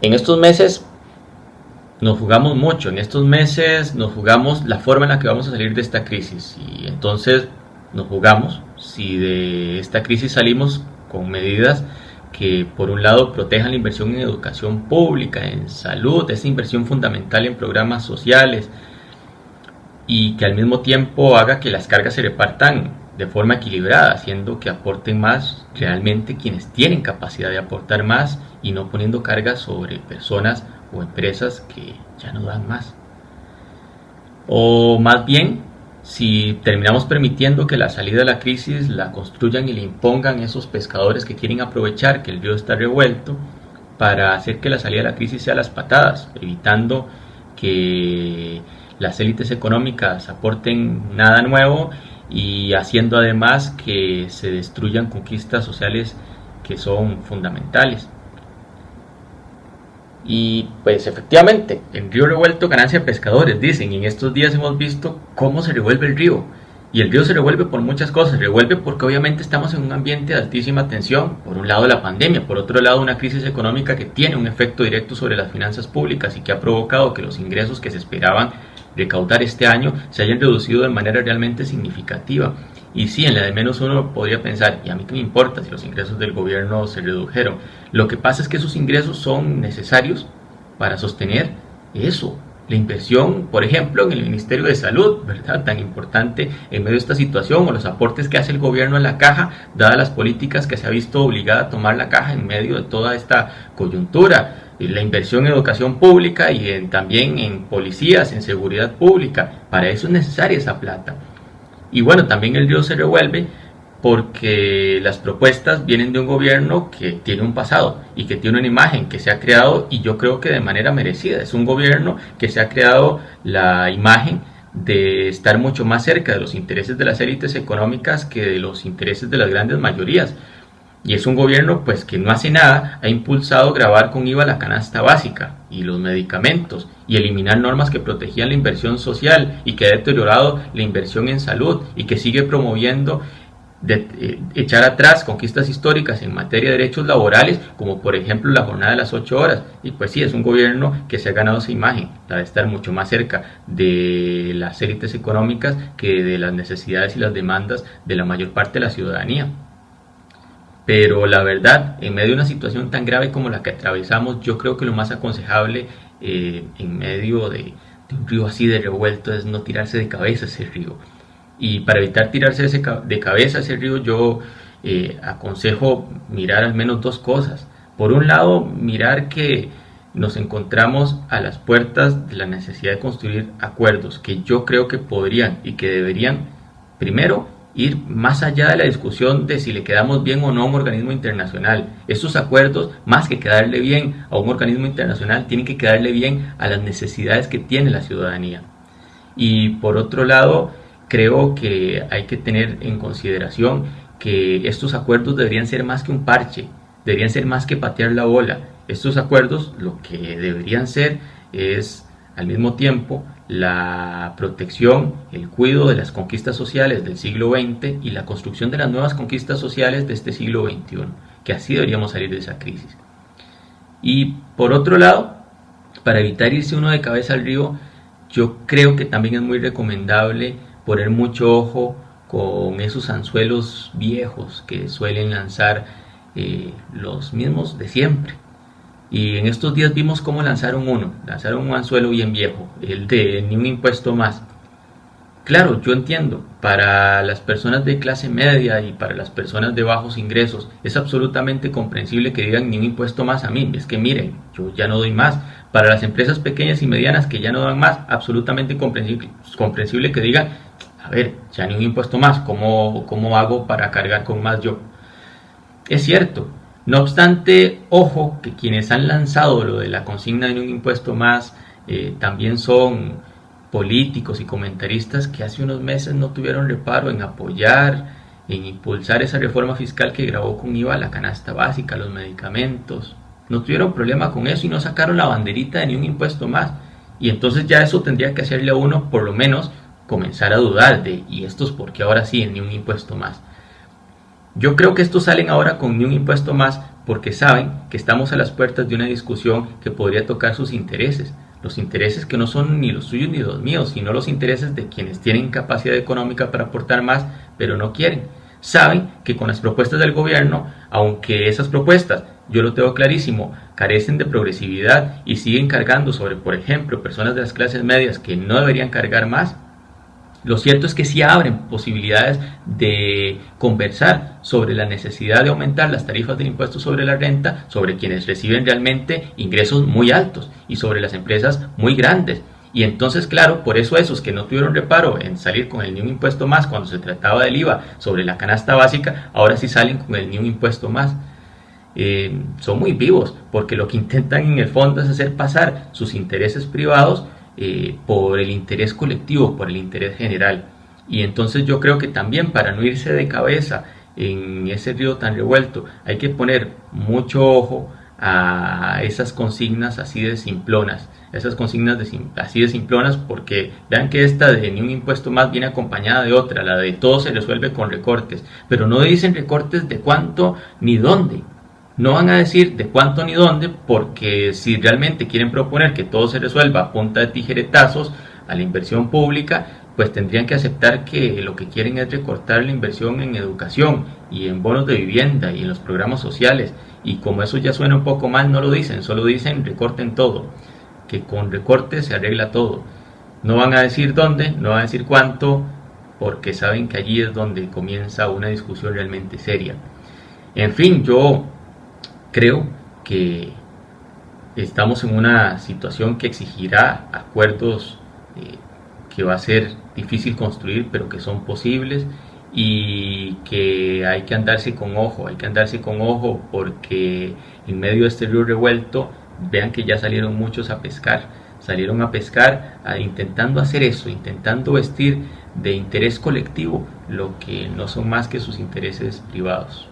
En estos meses nos jugamos mucho, en estos meses nos jugamos la forma en la que vamos a salir de esta crisis y entonces nos jugamos si de esta crisis salimos con medidas que por un lado protejan la inversión en educación pública, en salud, esa inversión fundamental en programas sociales y que al mismo tiempo haga que las cargas se repartan de forma equilibrada, haciendo que aporten más realmente quienes tienen capacidad de aportar más y no poniendo cargas sobre personas o empresas que ya no dan más. O más bien, si terminamos permitiendo que la salida de la crisis la construyan y le impongan esos pescadores que quieren aprovechar que el río está revuelto para hacer que la salida de la crisis sea a las patadas, evitando que las élites económicas aporten nada nuevo y haciendo además que se destruyan conquistas sociales que son fundamentales. Y pues efectivamente, en río revuelto ganancia de pescadores, dicen, y en estos días hemos visto cómo se revuelve el río. Y el río se revuelve por muchas cosas, se revuelve porque obviamente estamos en un ambiente de altísima tensión, por un lado la pandemia, por otro lado una crisis económica que tiene un efecto directo sobre las finanzas públicas y que ha provocado que los ingresos que se esperaban recaudar este año se hayan reducido de manera realmente significativa. Y sí, en la de menos uno podría pensar, ¿y a mí qué me importa si los ingresos del gobierno se redujeron? Lo que pasa es que esos ingresos son necesarios para sostener eso. La inversión, por ejemplo, en el Ministerio de Salud, ¿verdad? Tan importante en medio de esta situación, o los aportes que hace el gobierno en la caja, dadas las políticas que se ha visto obligada a tomar la caja en medio de toda esta coyuntura. La inversión en educación pública y también en policías, en seguridad pública. Para eso es necesaria esa plata. Y bueno, también el río se revuelve porque las propuestas vienen de un gobierno que tiene un pasado y que tiene una imagen que se ha creado, y yo creo que de manera merecida. Es un gobierno que se ha creado la imagen de estar mucho más cerca de los intereses de las élites económicas que de los intereses de las grandes mayorías. Y es un gobierno pues que no hace nada, ha impulsado gravar con IVA la canasta básica y los medicamentos y eliminar normas que protegían la inversión social y que ha deteriorado la inversión en salud y que sigue promoviendo echar atrás conquistas históricas en materia de derechos laborales, como por ejemplo la jornada de las 8 horas. Y pues sí, es un gobierno que se ha ganado esa imagen, la de estar mucho más cerca de las élites económicas que de las necesidades y las demandas de la mayor parte de la ciudadanía. Pero la verdad, en medio de una situación tan grave como la que atravesamos, yo creo que lo más aconsejable en medio de un río así de revuelto es no tirarse de cabeza a ese río. Y para evitar tirarse de cabeza a ese río, yo aconsejo mirar al menos dos cosas. Por un lado, mirar que nos encontramos a las puertas de la necesidad de construir acuerdos que yo creo que podrían y que deberían, primero, ir más allá de la discusión de si le quedamos bien o no a un organismo internacional. Estos acuerdos, más que quedarle bien a un organismo internacional, tienen que quedarle bien a las necesidades que tiene la ciudadanía. Y por otro lado, creo que hay que tener en consideración que estos acuerdos deberían ser más que un parche, deberían ser más que patear la bola. Estos acuerdos lo que deberían ser es al mismo tiempo la protección, el cuidado de las conquistas sociales del siglo XX y la construcción de las nuevas conquistas sociales de este siglo XXI, que así deberíamos salir de esa crisis. Y por otro lado, para evitar irse uno de cabeza al río, yo creo que también es muy recomendable poner mucho ojo con esos anzuelos viejos que suelen lanzar los mismos de siempre. Y en estos días vimos cómo lanzaron un anzuelo bien viejo, el de ni un impuesto más. Claro, yo entiendo, para las personas de clase media y para las personas de bajos ingresos es absolutamente comprensible que digan ni un impuesto más a mí, es que miren, yo ya no doy más. Para las empresas pequeñas y medianas que ya no dan más, absolutamente comprensible que digan, a ver, ya ni un impuesto más, ¿cómo hago para cargar con más yo? Es cierto. No obstante, ojo que quienes han lanzado lo de la consigna de un impuesto más también son políticos y comentaristas que hace unos meses no tuvieron reparo en apoyar, en impulsar esa reforma fiscal que grabó con IVA la canasta básica, los medicamentos. No tuvieron problema con eso y no sacaron la banderita de ni un impuesto más. Y entonces ya eso tendría que hacerle a uno por lo menos comenzar a dudar de, ¿y estos por qué ahora sí ni un impuesto más? Yo creo que estos salen ahora con ni un impuesto más porque saben que estamos a las puertas de una discusión que podría tocar sus intereses, los intereses que no son ni los suyos ni los míos, sino los intereses de quienes tienen capacidad económica para aportar más, pero no quieren. Saben que con las propuestas del gobierno, aunque esas propuestas, yo lo tengo clarísimo, carecen de progresividad y siguen cargando sobre, por ejemplo, personas de las clases medias que no deberían cargar más, lo cierto es que sí abren posibilidades de conversar sobre la necesidad de aumentar las tarifas del impuesto sobre la renta sobre quienes reciben realmente ingresos muy altos y sobre las empresas muy grandes. Y entonces, claro, por eso esos que no tuvieron reparo en salir con el ni un impuesto más cuando se trataba del IVA sobre la canasta básica, ahora sí salen con el ni un impuesto más. Son muy vivos, porque lo que intentan en el fondo es hacer pasar sus intereses privados por el interés colectivo, por el interés general. Y entonces yo creo que también, para no irse de cabeza en ese río tan revuelto, hay que poner mucho ojo a esas consignas así de simplonas, así de simplonas, porque vean que esta de ni un impuesto más viene acompañada de otra, la de todo se resuelve con recortes, pero no dicen recortes de cuánto ni dónde. No van a decir de cuánto ni dónde, porque si realmente quieren proponer que todo se resuelva a punta de tijeretazos a la inversión pública, pues tendrían que aceptar que lo que quieren es recortar la inversión en educación y en bonos de vivienda y en los programas sociales. Y como eso ya suena un poco mal, no lo dicen, solo dicen recorten todo, que con recortes se arregla todo. No van a decir dónde, no van a decir cuánto, porque saben que allí es donde comienza una discusión realmente seria. En fin, yo creo que estamos en una situación que exigirá acuerdos que va a ser difícil construir, pero que son posibles, y que hay que andarse con ojo, porque en medio de este río revuelto, vean que ya salieron muchos a pescar, intentando hacer eso, intentando vestir de interés colectivo lo que no son más que sus intereses privados.